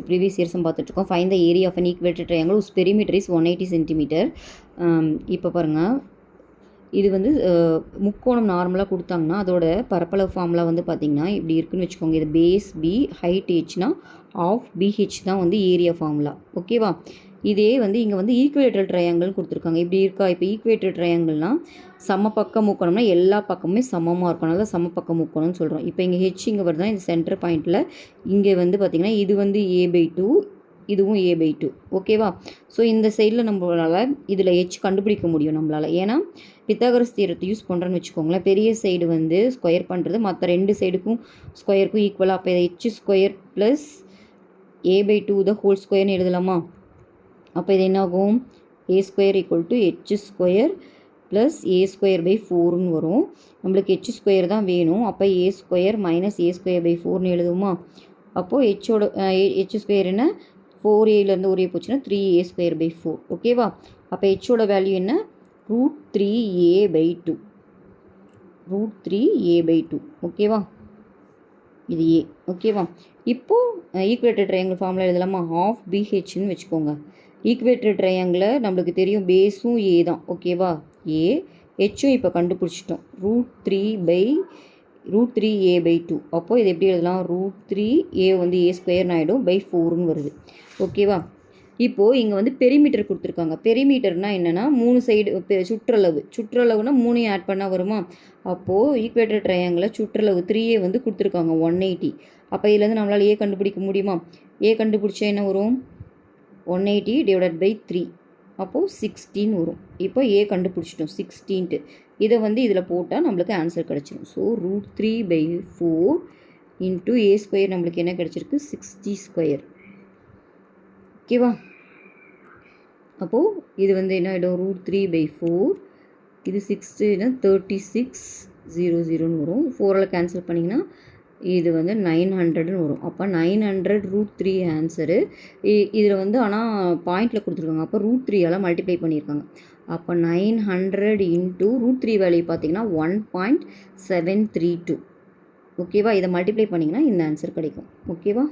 Previous இயர்ஸும் பார்த்துட்ருக்கோம். Find the area of an equilateral triangle whose perimeter is 180 centimetre. இப்போ பாருங்கள், இது வந்து முக்கோணம் நார்மலாக கொடுத்தாங்கன்னா அதோட பரப்பளவு ஃபார்முலா வந்து பார்த்திங்கன்னா இப்படி இருக்குன்னு வச்சுக்கோங்க. இது பேஸ் பி, ஹைட் ஹெச்னா ஆஃப் பிஹெச் தான் வந்து ஏரியா ஃபார்முலா. ஓகேவா? இதே வந்து இங்கே வந்து ஈக்குவேட்டட் ட்ரையாங்கிள்னு கொடுத்துருக்காங்க. இப்படி இருக்கா? இப்போ ஈக்குவேட்டட் ட்ரையாங்கிள்னால் சமபக்க முக்கோணம்னா எல்லா பக்கமுமே சமமாக இருக்கும். அதனால சமபக்க முக்கோணம்னு சொல்கிறோம். இப்போ இங்கே ஹெச் இங்கே வருதுன்னா இந்த சென்டர் பாயிண்ட்டில் இங்கே வந்து பார்த்திங்கன்னா இது வந்து a/2, இதுவும் a/2. ஓகேவா? ஸோ இந்த சைடில் நம்மளால் இதில் ஹெச் கண்டுபிடிக்க முடியும் நம்மளால். ஏன்னா பித்தாகரஸ் தியரத்தை யூஸ் பண்ணுறோன்னு வச்சுக்கோங்களேன். பெரிய சைடு வந்து ஸ்கொயர் பண்ணுறது மற்ற ரெண்டு சைடுக்கும் ஸ்கொயருக்கும் ஈக்குவலாக. அப்போ H square plus a/2 the whole ஸ்கொயர்னு எழுதலாமா? அப்போ இது என்னாகும்? a square equal to H square plus a square by 4ன்னு வரும். நம்மளுக்கு ஹெச் ஸ்கொயர் தான் வேணும். அப்போ a square minus a square by 4ன்னு எழுதுமா? அப்போது ஹெச் ஸ்கொயர் என்ன? 4a ஒரு a போச்சுன்னா 3a ஸ்கொயர் பை 4. ஓகேவா? அப்போ ஹெச்சோட வேல்யூ என்ன? √3a/2. √3a/2. ஓகேவா? இது a. ஓகேவா? இப்போது ஈக்குவேட்டட் ட்ரையாங்கிள் ஃபார்முலா எழுதலாமா? ஆஃப் பிஹெச்னு வச்சுக்கோங்க. ஈக்குவேட்டட் ட்ரையாங்கிள் நம்மளுக்கு தெரியும், பேஸும் a தான். ஓகேவா? a ஹெச்சும் இப்போ கண்டுபிடிச்சிட்டோம். √3a/2. அப்போது இது எப்படி எழுதலாம்? √3a வந்து a ஸ்கொயர்னு ஆகிடும் பை 4ன்னு வருது. ஓகேவா? இப்போது இங்கே வந்து பெரிமீட்டர் கொடுத்துருக்காங்க. பெரிமீட்டர்னால் என்னென்னா 3 சைடு சுற்றளவுனா 3 ஆட் பண்ணால் வருமா? அப்போது ஈக்குவேட்டட் ட்ரையாங்கிளில் சுற்றளவு 3a வந்து கொடுத்துருக்காங்க 180. அப்போ இதுலேருந்து நம்மளால் a கண்டுபிடிக்க முடியுமா? a கண்டுபிடிச்சா என்ன வரும்? 180 டிவைடட் பை 3. அப்போது 16 வரும். இப்போ a கண்டுபிடிச்சிட்டோம் 16. இதை வந்து இதில் போட்டால் நம்மளுக்கு ஆன்சர் கிடச்சிடும். ஸோ √3/4 இன்ட்டு a ஸ்கொயர் நம்மளுக்கு என்ன கிடச்சிருக்கு? 60 ஸ்கொயர். ஓகேவா? அப்போது இது வந்து என்ன ஆகிடும்? √3/4 இது 6னா 3600 வரும். 4ஆல் கேன்சல் பண்ணிங்கன்னா இது வந்து 900ன்னு வரும். அப்போ 900 √3 ஆன்சரு. இதில் வந்து ஆனால் பாயிண்டில் கொடுத்துருக்காங்க. அப்போ √3ஆல் மல்டிப்ளை பண்ணியிருக்காங்க. அப்போ 900 இன்ட்டு √3 வேல்யூ பார்த்திங்கன்னா 1.732. ஓகேவா? இதை மல்டிப்ளை பண்ணிங்கன்னா இந்த ஆன்சர் கிடைக்கும். ஓகேவா?